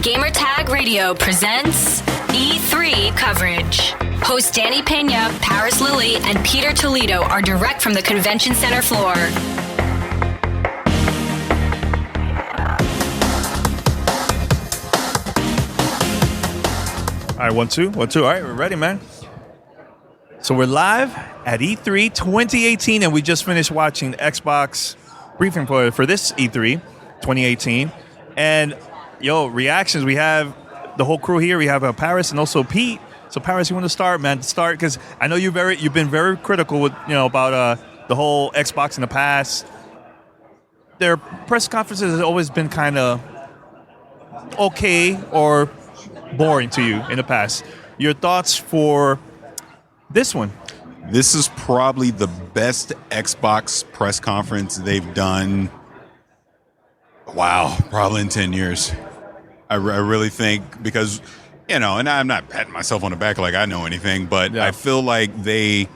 Gamertag Radio presents E3 coverage. Hosts Danny Pena, Paris Lilly, and Peter Toledo are direct from the convention center floor. All right, 1, 2, 1, 2. All right, we're ready, man. So we're live at E3 2018, and we just finished watching the Xbox briefing for this E3 2018. And, reactions. We have the whole crew here. We have Paris and also Pete. So, Paris, you want to start, man? Start, because I know you've been very critical with about the whole Xbox in the past. Their press conferences has always been kind of okay or boring to you in the past. Your thoughts for this one? This is probably the best Xbox press conference they've done. Wow, probably in 10 years. I really think because, and I'm not patting myself on the back like I know anything, but yeah. I feel like they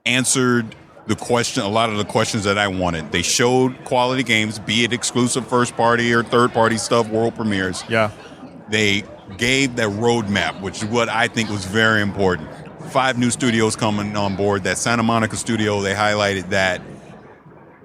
answered a lot of the questions that I wanted. They showed quality games, be it exclusive first party or third party stuff, world premieres. Yeah. They gave that roadmap, which is what I think was very important. 5 new studios coming on board. That Santa Monica studio, they highlighted that.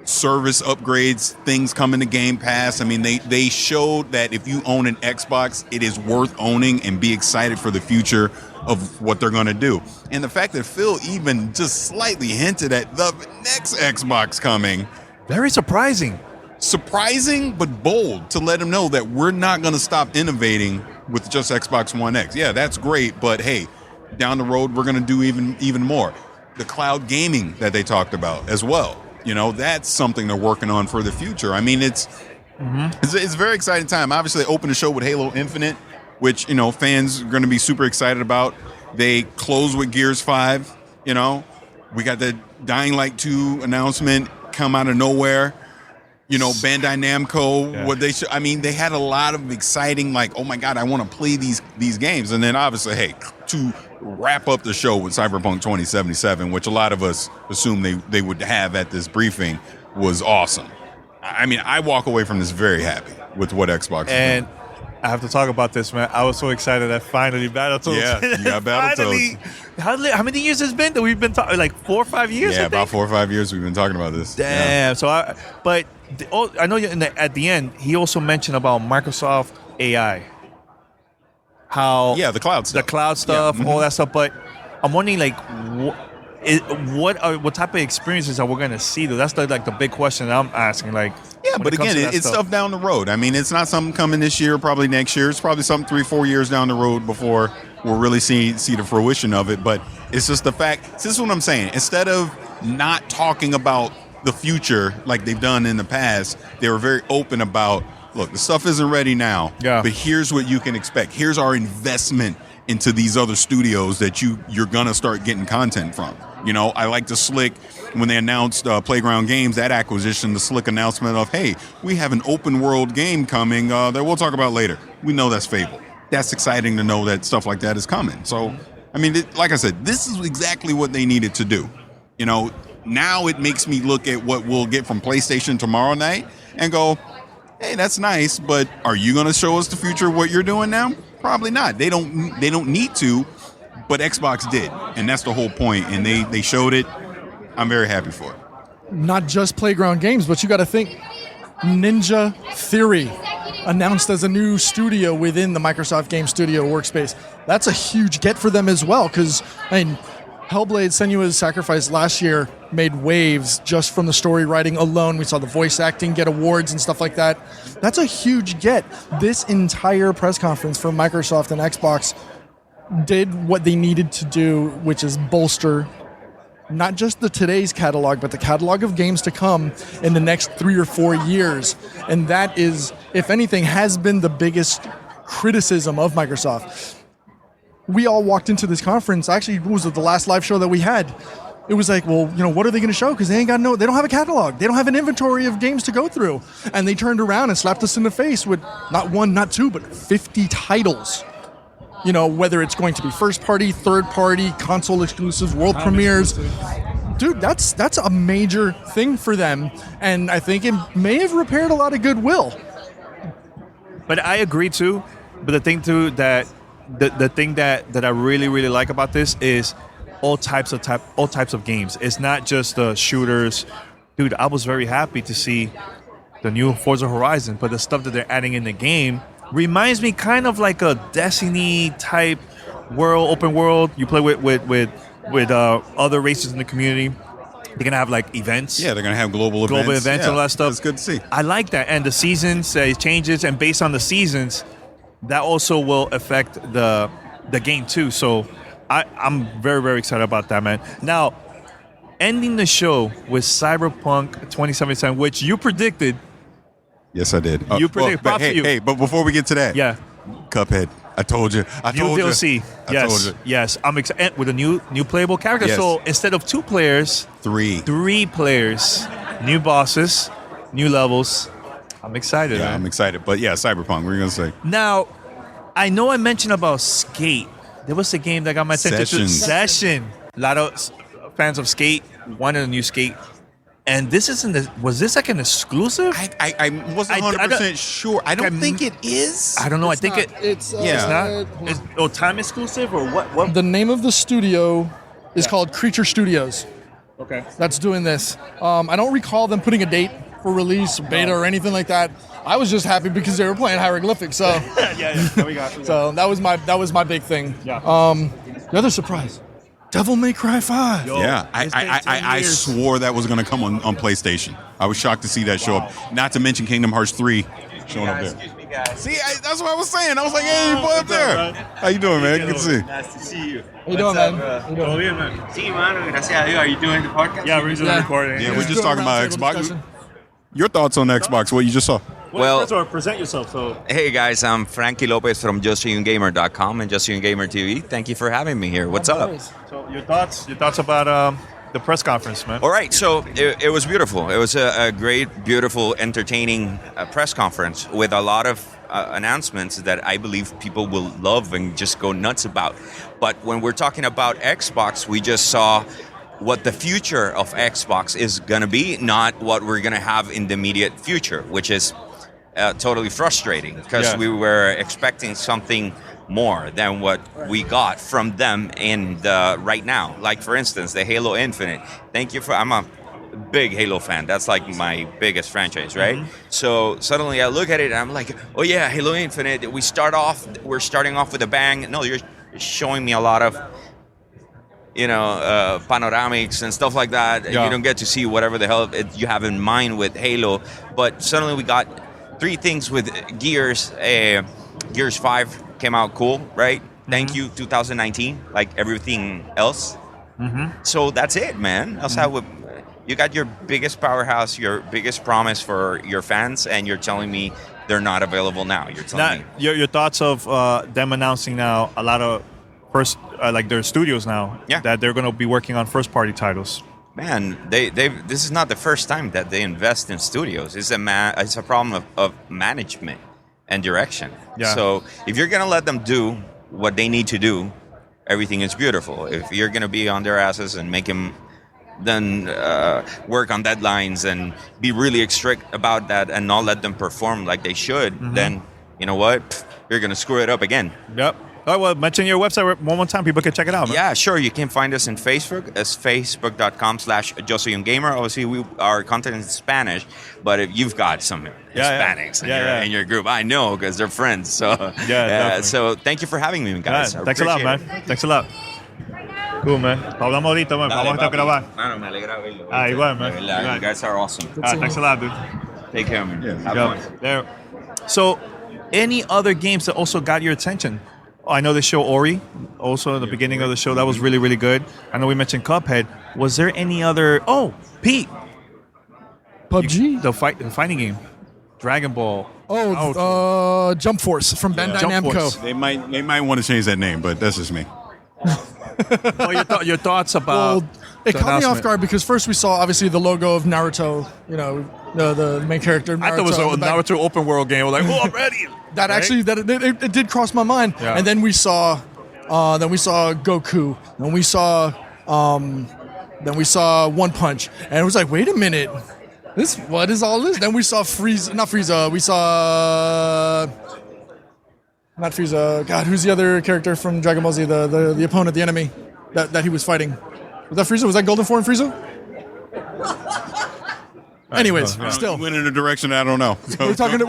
Service upgrades, things coming to Game Pass. I mean, they showed that if you own an Xbox, it is worth owning and be excited for the future of what they're going to do. And the fact that Phil even just slightly hinted at the next Xbox coming. Very surprising. Surprising, but bold to let him know that we're not going to stop innovating with just Xbox One X. Yeah, that's great, but hey, down the road, we're going to do even more. The cloud gaming that they talked about as well. That's something they're working on for the future. I mean, it's a very exciting time. Obviously, they opened the show with Halo Infinite, which, fans are going to be super excited about. They close with Gears 5, We got the Dying Light 2 announcement come out of nowhere. Bandai Namco, yeah. They had a lot of exciting, oh my God, I want to play these games. And then obviously, hey, to wrap up the show with Cyberpunk 2077, which a lot of us assumed they would have at this briefing, was awesome. I walk away from this very happy with what Xbox is and doing. I have to talk about this, man. I was so excited that finally Battletoads. Yeah, you got Battletoads. How many years has it been that we've been talking? 4 or 5 years? Yeah, about 4 or 5 years we've been talking about this. Damn. Yeah. So, I know at the end he also mentioned about Microsoft AI. The cloud stuff, all that stuff. But I'm wondering, what type of experiences are we going to see? Though that's the big question that I'm asking. But again, it's stuff down the road. It's not something coming this year, probably next year. It's probably something 3-4 years down the road before we'll really see the fruition of it. But it's just the fact. This is what I'm saying. Instead of not talking about the future like they've done in the past, they were very open about, look, the stuff isn't ready now, but here's what you can expect. Here's our investment into these other studios that you're going to start getting content from. I like the Slick, when they announced Playground Games, that acquisition, the Slick announcement of, hey, we have an open world game coming that we'll talk about later. We know that's Fable. That's exciting to know that stuff like that is coming. So, like I said, this is exactly what they needed to do. Now it makes me look at what we'll get from PlayStation tomorrow night and go, hey, that's nice, but are you going to show us the future of what you're doing now? Probably not. They don't need to, but Xbox did, and that's the whole point, and they showed it. I'm very happy for it. Not just Playground Games, but you got to think Ninja Theory announced as a new studio within the Microsoft Game Studio workspace. That's a huge get for them as well, because Hellblade: Senua's Sacrifice last year made waves just from the story writing alone. We saw the voice acting get awards and stuff like that. That's a huge get. This entire press conference for Microsoft and Xbox did what they needed to do, which is bolster not just today's catalog, but the catalog of games to come in the next 3 or 4 years. And that is, if anything, has been the biggest criticism of Microsoft. We all walked into this conference. Actually, what was it, the last live show that we had? It was like, well, what are they going to show? Because they don't have a catalog. They don't have an inventory of games to go through. And they turned around and slapped us in the face with not 1, not 2, but 50 titles. Whether it's going to be first party, third party, console exclusives, world premieres. Dude, that's a major thing for them. And I think it may have repaired a lot of goodwill. But I agree too. But the thing too that the thing that I really really like about this is all types of games. It's not just the shooters. Dude, I was very happy to see the new Forza Horizon, but the stuff that they're adding in the game reminds me kind of like a Destiny type world, open world. You play with other races in the community. They're gonna have like events. Yeah, they're gonna have global events and all that stuff. It's good to see. I like that, and the seasons changes, and based on the seasons, that also will affect the game too. So I'm very very excited about that, man. Now, ending the show with Cyberpunk 2077, which you predicted. Yes, I did. You predicted. But hey, but before we get to that, yeah, Cuphead. I told you. DLC. Yes. Yes. I'm excited with a new playable character. Yes. So instead of 2 players, three players, new bosses, new levels. I'm excited. Yeah, man. I'm excited. But yeah, Cyberpunk. What are you gonna say? Now, I know I mentioned about Skate. There was a game that got my attention. Session. A lot of fans of Skate wanted a new Skate. And this isn't. Was this like an exclusive? I wasn't 100% sure. I don't think it is. I don't know. It's I think not. It's not. Time exclusive or what? The name of the studio is called Creature Studios. Okay. That's doing this. I don't recall them putting a date for release, beta, or anything like that. I was just happy because they were playing hieroglyphics. So yeah. We got. So that was my big thing. Yeah. The other surprise. Devil May Cry 5. Yo, Yeah, I swore that was going to come on PlayStation. I was shocked to see that show up. Not to mention Kingdom Hearts 3 showing up there. See, that's what I was saying. I was like, hey, boy up there. How you doing, man? Good to see you. Nice to see you. How you doing, man? How you doing? Todo bien, man. Sí, mano, gracias a Dios. Are you doing the podcast? Yeah, we're just recording. Yeah, we're just Doing talking about roundtable Xbox. discussion. Your thoughts on Xbox, what you just saw? Well- first of all, present yourself. So Hey guys, I'm Frankie Lopez from JustYoungGamer.com and JustYoungGamer TV. Thank you for having me here. What's up? So your thoughts about the press conference, man. All right, so it was beautiful. It was a great, beautiful, entertaining press conference with a lot of announcements that I believe people will love and just go nuts about. But when we're talking about Xbox, we just saw what the future of Xbox is going to be, not what we're going to have in the immediate future, which is totally frustrating because we were expecting something more than what we got from them in the right now. Like, for instance, the Halo Infinite. I'm a big Halo fan. That's like my biggest franchise, right? Mm-hmm. So suddenly I look at it and I'm like, oh yeah, Halo Infinite. We're starting off with a bang. No, you're showing me a lot of panoramics and stuff like that. Yeah. You don't get to see whatever the hell you have in mind with Halo. But suddenly we got 3 things with Gears. Gears 5 came out cool, right? Mm-hmm. Thank you, 2019, like everything else. Mm-hmm. So that's it, man. You got your biggest powerhouse, your biggest promise for your fans, and you're telling me they're not available now. You're telling me. Your thoughts of them announcing now a lot of first, like their studios now, that they're going to be working on first-party titles. Man, this is not the first time that they invest in studios. It's a problem of management and direction. Yeah. So if you're going to let them do what they need to do, everything is beautiful. If you're going to be on their asses and make them then work on deadlines and be really strict about that and not let them perform like they should, then you know what? You're going to screw it up again. Yep. All right, well, mention your website one more time. People can check it out. Man. Yeah, sure. You can find us on Facebook as facebook.com/JustYoungGamer. Obviously, our content is in Spanish, but if you've got some Hispanics in your group, I know because they're friends. So, so thank you for having me, guys. Thanks a lot, man. Thanks a lot. Cool, man. Hablamos ahorita, man. Vamos a grabar. Mano, me alegra verlo. Igual, man. You guys are awesome. Thanks a lot, dude. Take care, man. Yeah. Have fun. There. So, any other games that also got your attention? I know they show Ori also at the beginning of the show. That was really, really good. I know we mentioned Cuphead. Was there any other? Oh, Pete. PUBG? The fighting game. Dragon Ball. Jump Force from Bandai Namco. They might want to change that name, but that's just me. Well, your thoughts about it caught me off guard because first we saw obviously the logo of Naruto, the main character. Naruto, I thought it was a Naruto open world game. I was like, I'm ready. That actually it did cross my mind. Yeah. And then we saw Goku. And we saw One Punch. And it was like, wait a minute. What is all this? Then we saw Frieza. Not Frieza. We saw Not Frieza. God, who's the other character from Dragon Ball Z? The opponent, the enemy that he was fighting. Was that Frieza? Was that Golden Form Frieza? Anyways, still went in a direction I don't know. So we're talking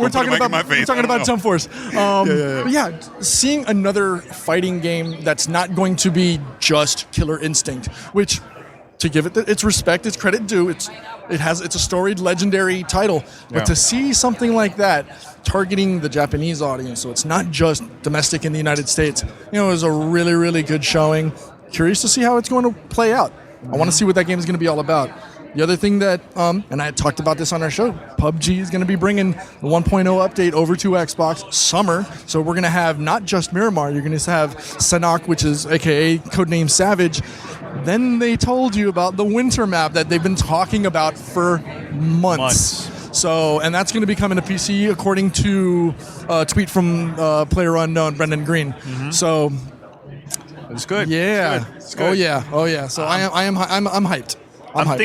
about Jump Force. But yeah, seeing another fighting game that's not going to be just Killer Instinct, which, to give it its respect, its credit due, it's a storied, legendary title. But to see something like that targeting the Japanese audience, so it's not just domestic in the United States, it was a really, really good showing. Curious to see how it's going to play out. I want to see what that game is going to be all about. The other thing that, and I had talked about this on our show, PUBG is going to be bringing the 1.0 update over to Xbox summer. So we're going to have not just Miramar, you're going to have Sanhok, which is AKA codename Savage. Then they told you about the winter map that they've been talking about for months. So, and that's going to be coming to PC according to a tweet from PlayerUnknown, Brendan Green. Mm-hmm. So, it's good. Yeah. It's good. Oh yeah. So I'm hyped. I'm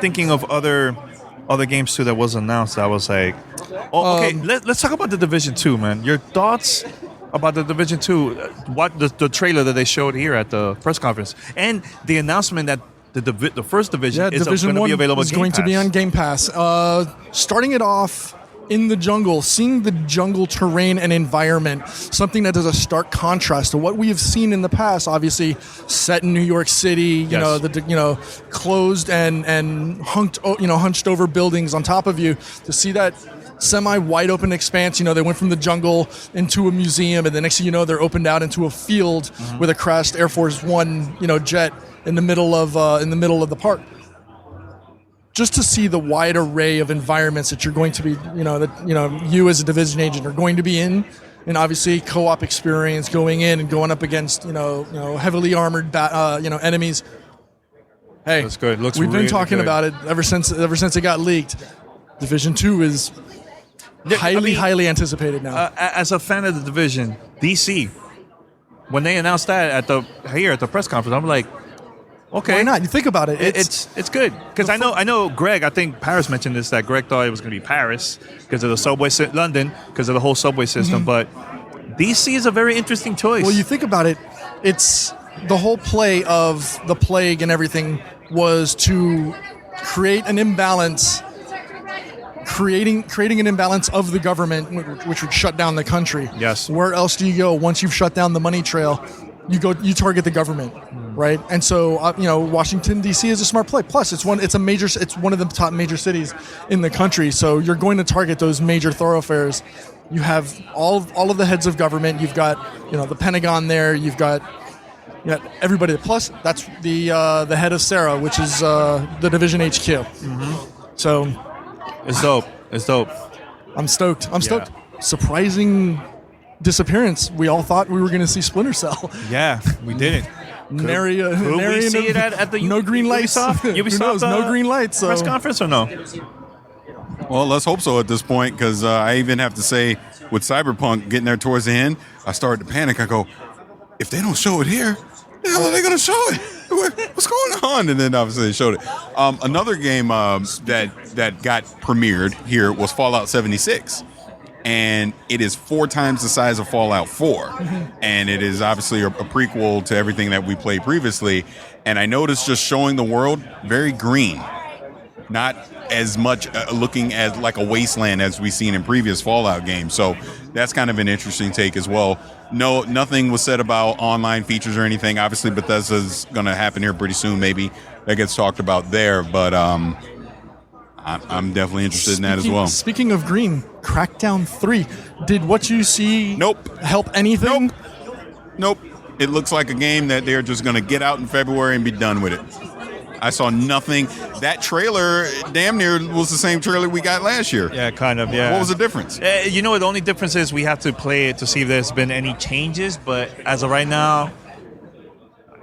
thinking of other games too that was announced. I was like, okay, let's talk about the Division 2, man. Your thoughts about the Division 2? What the trailer that they showed here at the press conference, and the announcement that the first division is going to be available. Is going to be on Game Pass. Starting it off in the jungle, seeing the jungle terrain and environment, something that is a stark contrast to what we have seen in the past. Obviously, set in New York City, closed and hunched over buildings on top of you. To see that semi-wide open expanse, they went from the jungle into a museum, and the next thing you know, they're opened out into a field with a crashed Air Force One, jet in the middle of the park. Just to see the wide array of environments that you're going to be, you as a division agent are going to be in, and obviously co-op experience going in and going up against, heavily armored, enemies. Hey, that's good. We've been talking about it ever since it got leaked. Division 2 is highly anticipated now. As a fan of the Division, DC, when they announced that at the press conference, I'm like, okay, why not? You think about it. It's good because I know Greg. I think Paris mentioned this, that Greg thought it was going to be Paris because of the subway, London because of the whole subway system. But DC is a very interesting choice. Well, you think about it. It's the whole play of the plague and everything was to create an imbalance. Creating an imbalance of the government, which would shut down the country. Yes. Where else do you go once you've shut down the money trail? You target the government, right? And so Washington D.C. is a smart play. Plus, it's one of the top major cities in the country. So you're going to target those major thoroughfares. You have all of the heads of government. You've got the Pentagon there. You've got everybody. Plus, that's the head of Sarah, which is the Division HQ. Mm-hmm. So it's dope. I'm stoked. Surprising disappearance. We all thought we were going to see Splinter Cell. Yeah, we didn't. Could we see it at the no green lights? Ubisoft no green lights. So. Press conference or no? Well, let's hope so at this point, because I even have to say, with Cyberpunk getting there towards the end, I started to panic. I go, if they don't show it here, the hell are they going to show it? What's going on? And then obviously they showed it. Another game that got premiered here was Fallout 76. And it is 4 times the size of Fallout 4. And it is obviously a prequel to everything that we played previously. And I noticed just showing the world very green. Not as much looking as like a wasteland as we've seen in previous Fallout games. So that's kind of an interesting take as well. No, nothing was said about online features or anything. Obviously, Bethesda's going to happen here pretty soon. Maybe that gets talked about there. But I'm definitely interested in that as well. Speaking of green, Crackdown 3. Did what you see help anything? Nope. It looks like a game that they're just going to get out in February and be done with it. I saw nothing. That trailer damn near was the same trailer we got last year. Yeah, kind of, yeah. What was the difference? The only difference is we have to play it to see if there's been any changes, but as of right now,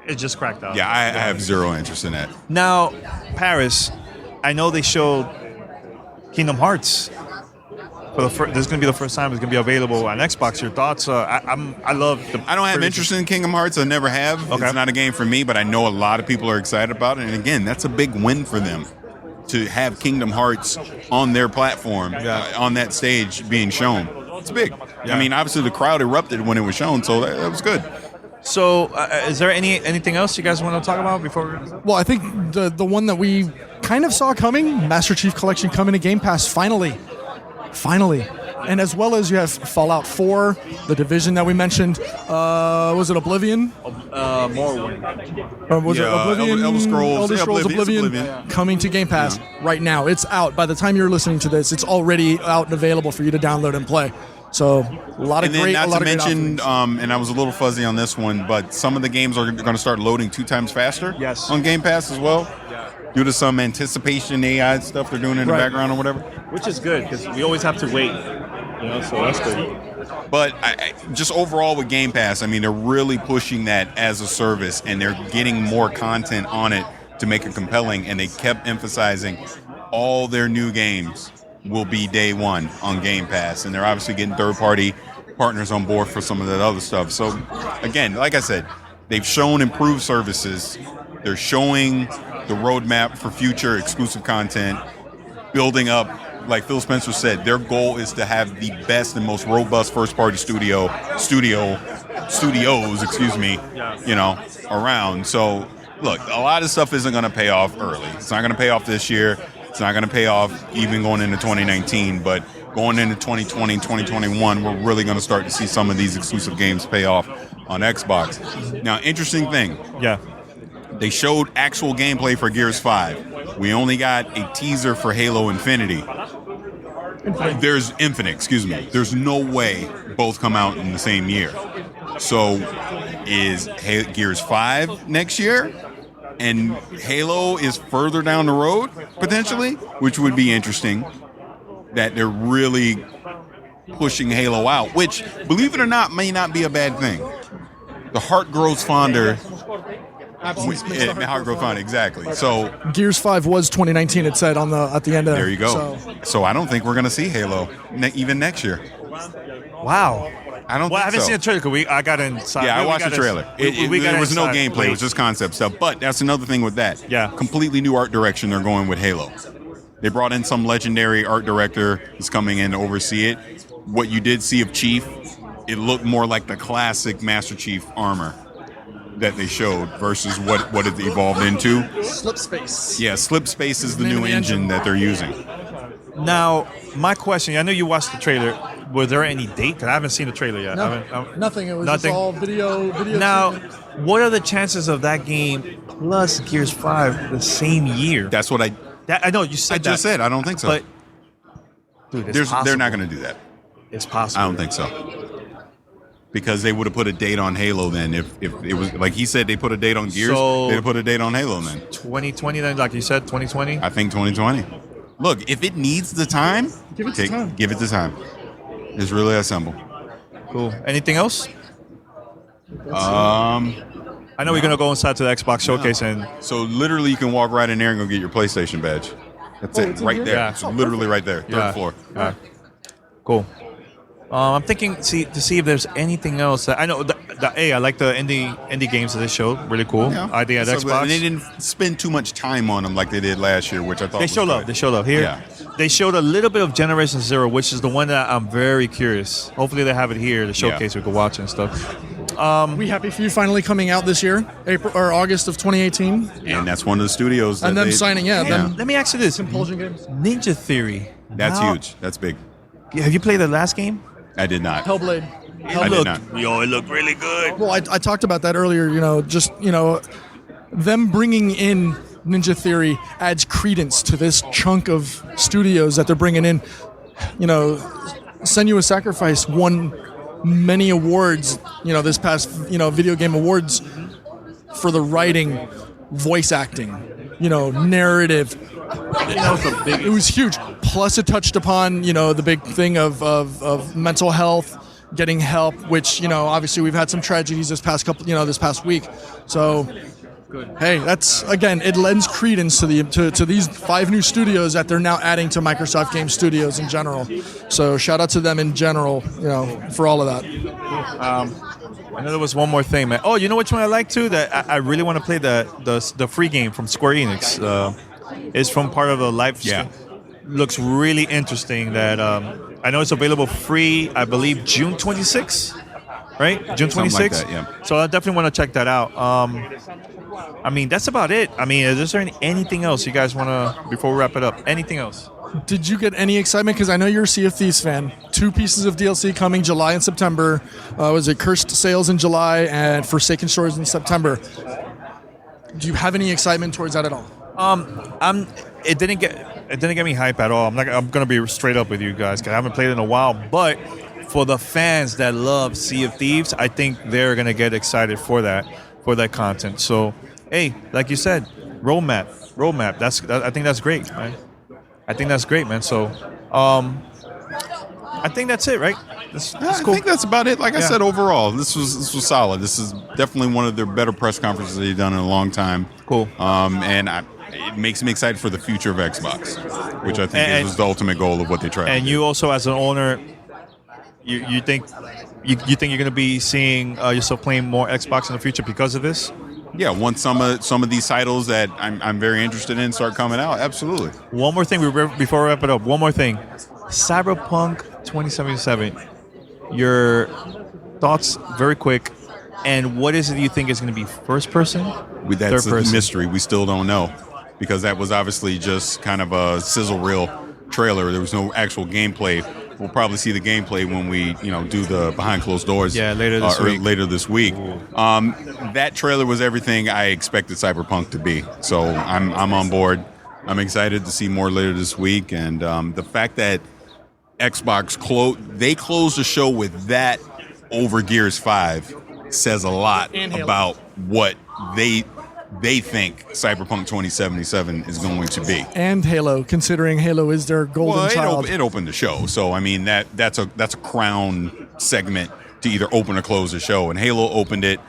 it's just Crackdown. Yeah, I have zero interest in that. Now, Paris, I know they showed Kingdom Hearts. This is going to be the first time it's going to be available on Xbox. Your thoughts? I don't have interest in Kingdom Hearts. I never have. Okay. It's not a game for me, but I know a lot of people are excited about it. And again, that's a big win for them to have Kingdom Hearts on their platform, on that stage being shown. It's big. I mean, obviously the crowd erupted when it was shown, so that was good. So, is there anything else you guys want to talk about before? Well, I think the one that we kind of saw coming, Master Chief Collection coming to Game Pass, finally. And as well as you have Fallout 4, The Division that we mentioned. Was it Oblivion? Morrowind. Or was it Oblivion? Elder Scrolls. Oblivion coming to Game Pass right now. It's out. By the time you're listening to this, it's already out and available for you to download and play. So a lot of great. Not to mention, and I was a little fuzzy on this one, but some of the games are going to start loading 2 times faster. Yes. On Game Pass as well. Due to some anticipation AI stuff they're doing in the background or whatever. Which is good because we always have to wait. So that's good. But I just overall with Game Pass, I mean, they're really pushing that as a service, and they're getting more content on it to make it compelling. And they kept emphasizing all their new games will be day one on Game Pass, and they're obviously getting third-party partners on board for some of that other stuff. So, again, like I said, they've shown improved services. They're showing the roadmap for future exclusive content, building up. Like Phil Spencer said, their goal is to have the best and most robust first-party studios, around. So, look, a lot of stuff isn't going to pay off early. It's not going to pay off this year. It's not going to pay off even going into 2019. But going into 2020, 2021, we're really going to start to see some of these exclusive games pay off on Xbox. Now, interesting thing. Yeah. They showed actual gameplay for Gears 5. We only got a teaser for Halo Infinite. There's no way both come out in the same year. So is Gears 5 next year? And Halo is further down the road, potentially, which would be interesting. That they're really pushing Halo out, which, believe it or not, may not be a bad thing. The heart grows fonder. Heart grows fonder, exactly. So Gears 5 was 2019. It said at the end of there you go. So I don't think we're going to see Halo even next year. Wow. I don't. Well, I haven't seen the trailer because I got inside. Yeah, I watched the trailer. There was no gameplay. It was just concept stuff. But that's another thing with that. Yeah. Completely new art direction they're going with Halo. They brought in some legendary art director who's coming in to oversee it. What you did see of Chief, it looked more like the classic Master Chief armor that they showed versus what it evolved into. Slip Space. Yeah, Slip Space is the new engine that they're using. Now, my question, I know you watched the trailer. Was there any date? Because I haven't seen the trailer yet. Nothing. It was just all video. Now, what are the chances of that game plus Gears 5 the same year? That's what I know you said just said. I don't think so. But, dude, they're not going to do that. It's possible. I don't think so. Because they would have put a date on Halo then. If it was like he said, they put a date on Gears. They'd have put a date on Halo then. 2020 then, like you said, 2020. I think 2020. Look, if it needs the time, give it the time. It's really that simple. Cool. Anything else? I know we're gonna go inside to the Xbox showcase and. So literally, you can walk right in there and go get your PlayStation badge. That's it, right there. Yeah. It's literally right there, third floor. Cool. I'm thinking to see if there's anything else that I know. I like the indie games that they showed. Really cool. Yeah. I think at Xbox. And they didn't spend too much time on them like they did last year, which I thought they showed love. They showed love here. Yeah. They showed a little bit of Generation Zero, which is the one that I'm very curious. Hopefully they have it here, the showcase we could watch and stuff. We happy for you finally coming out this year, April or August of 2018. And that's one of the studios. And them signing, Let me ask you this: Compulsion Games, Ninja Theory. That's huge. That's big. Have you played the last game? I did not. Hellblade. I did not. Yo, it looked really good. Well, I talked about that earlier. Them bringing in Ninja Theory adds credence to this chunk of studios that they're bringing in. Senua's Sacrifice won many awards. This past video game awards for the writing, voice acting, narrative. It was huge. Plus, it touched upon the big thing of mental health, getting help, which obviously we've had some tragedies this past week. So, hey, that's again, it lends credence to these 5 new studios that they're now adding to Microsoft Game Studios in general. So, shout out to them in general, for all of that. I know there was one more thing, man. Oh, you know which one I like too? That I really want to play the free game from Square Enix. It's from part of a live. Yeah. Looks really interesting. That I know it's available free, I believe, June 26th, right? June 26th? Something like that, yeah. So I definitely want to check that out. I mean, that's about it. I mean, is there anything else you guys want to, before we wrap it up, anything else? Did you get any excitement? Because I know you're a Sea of Thieves fan. 2 pieces of DLC coming July and September. Was it Cursed Sails in July and Forsaken Shores in September? Do you have any excitement towards that at all? It didn't get me hype at all. I'm gonna be straight up with you guys because I haven't played it in a while. But for the fans that love Sea of Thieves, I think they're gonna get excited for that content. So, hey, like you said, roadmap. I think that's great, man. I think that's great, man. So, I think that's it, right? That's cool. I think that's about it. Like I said, overall, this was solid. This is definitely one of their better press conferences they've done in a long time. Cool. And it makes me excited for the future of Xbox, which I think is the ultimate goal of what they try. And you also, as an owner, you think you're going to be seeing yourself playing more Xbox in the future because of this? Yeah, once some of these titles that I'm very interested in start coming out, absolutely. One more thing before we wrap it up. One more thing. Cyberpunk 2077. Your thoughts, very quick. And what is it you think is going to be first person? That's third person? a mystery. We still don't know because that was obviously just kind of a sizzle reel trailer. There was no actual gameplay. We'll probably see the gameplay when we, do the behind closed doors. Yeah, later this week. That trailer was everything I expected Cyberpunk to be. So I'm on board. I'm excited to see more later this week. And the fact that Xbox closed the show with that over Gears 5 says a lot about what they think Cyberpunk 2077 is going to be. And Halo, considering Halo is their golden child. It opened the show. So, I mean, that's a crown segment to either open or close the show. And Halo opened it,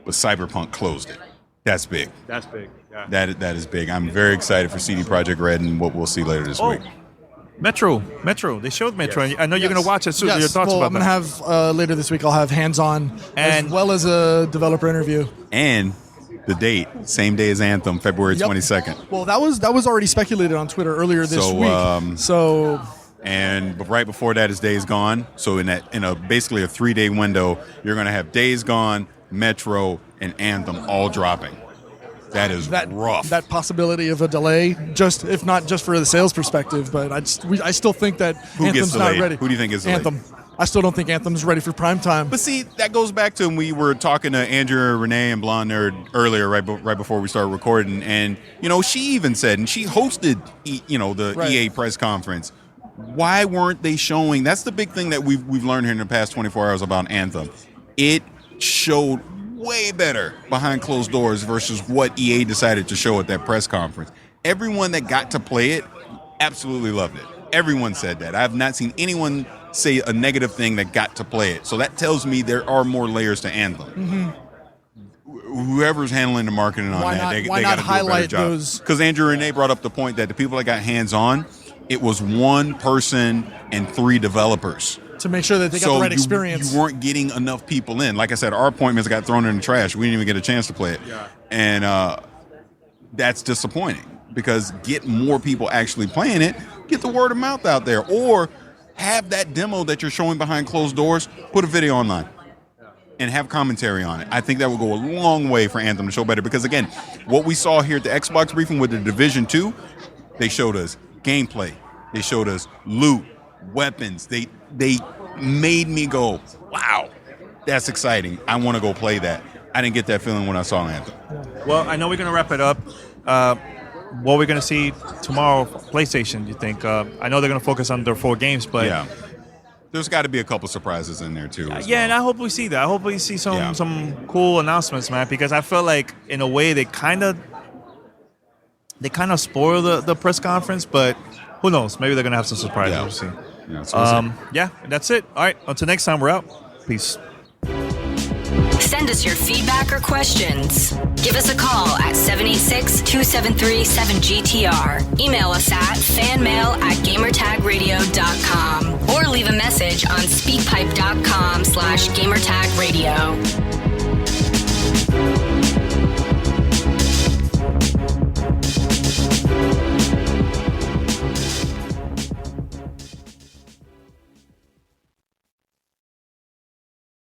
but Cyberpunk closed it. That's big. That's big, yeah. That is big. I'm very excited for CD Projekt Red and what we'll see later this week. Metro. They showed Metro. Yes. I know you're going to watch it soon. Yes. Your thoughts about that? I'm going to have, later this week, I'll have hands-on as well as a developer interview. And the date, same day as Anthem, February 22nd. Well, that was already speculated on Twitter earlier this week. And right before that is Days Gone. So in a basically a 3-day window, you're going to have Days Gone, Metro, and Anthem all dropping. That is rough. That possibility of a delay, just if not just for the sales perspective, but I still think that Anthem's not ready. Who do you think is delayed? Anthem. I still don't think Anthem's ready for prime time. But see, that goes back to when we were talking to Andrea Renee and Blonde Nerd earlier, right before we started recording, and she even said, and she hosted, the EA press conference. Why weren't they showing? That's the big thing that we've learned here in the past 24 hours about Anthem. It showed way better behind closed doors versus what EA decided to show at that press conference. Everyone that got to play it absolutely loved it. Everyone said that. I have not seen anyone say a negative thing that got to play it. So that tells me there are more layers to Anthem. Whoever's handling the marketing on they got to do a better job. Because Andrew Renee brought up the point that the people that got hands-on, it was one person and 3 developers. To make sure that they got the right experience. You weren't getting enough people in. Like I said, our appointments got thrown in the trash. We didn't even get a chance to play it. Yeah. And that's disappointing because get more people actually playing it, get the word of mouth out there, or have that demo that you're showing behind closed doors, put a video online and have commentary on it. I think that will go a long way for Anthem to show better because, again, what we saw here at the Xbox briefing with the Division 2, they showed us gameplay. They showed us loot, weapons. They made me go, wow, that's exciting. I want to go play that. I didn't get that feeling when I saw Anthem. Well, I know we're going to wrap it up. What we're going to see tomorrow, PlayStation, do you think? I know they're going to focus on their 4 games, but... Yeah. There's got to be a couple surprises in there, too. And I hope we see that. I hope we see some cool announcements, man, because I feel like, in a way, they kind of spoil the press conference, but who knows? Maybe they're going to have some surprises. Yeah. We'll see. Yeah, that's it. All right, until next time, we're out. Peace. Send us your feedback or questions. Give us a call at 786-273-7GTR. Email us at fanmail@gamertagradio.com or leave a message on speakpipe.com/gamertagradio.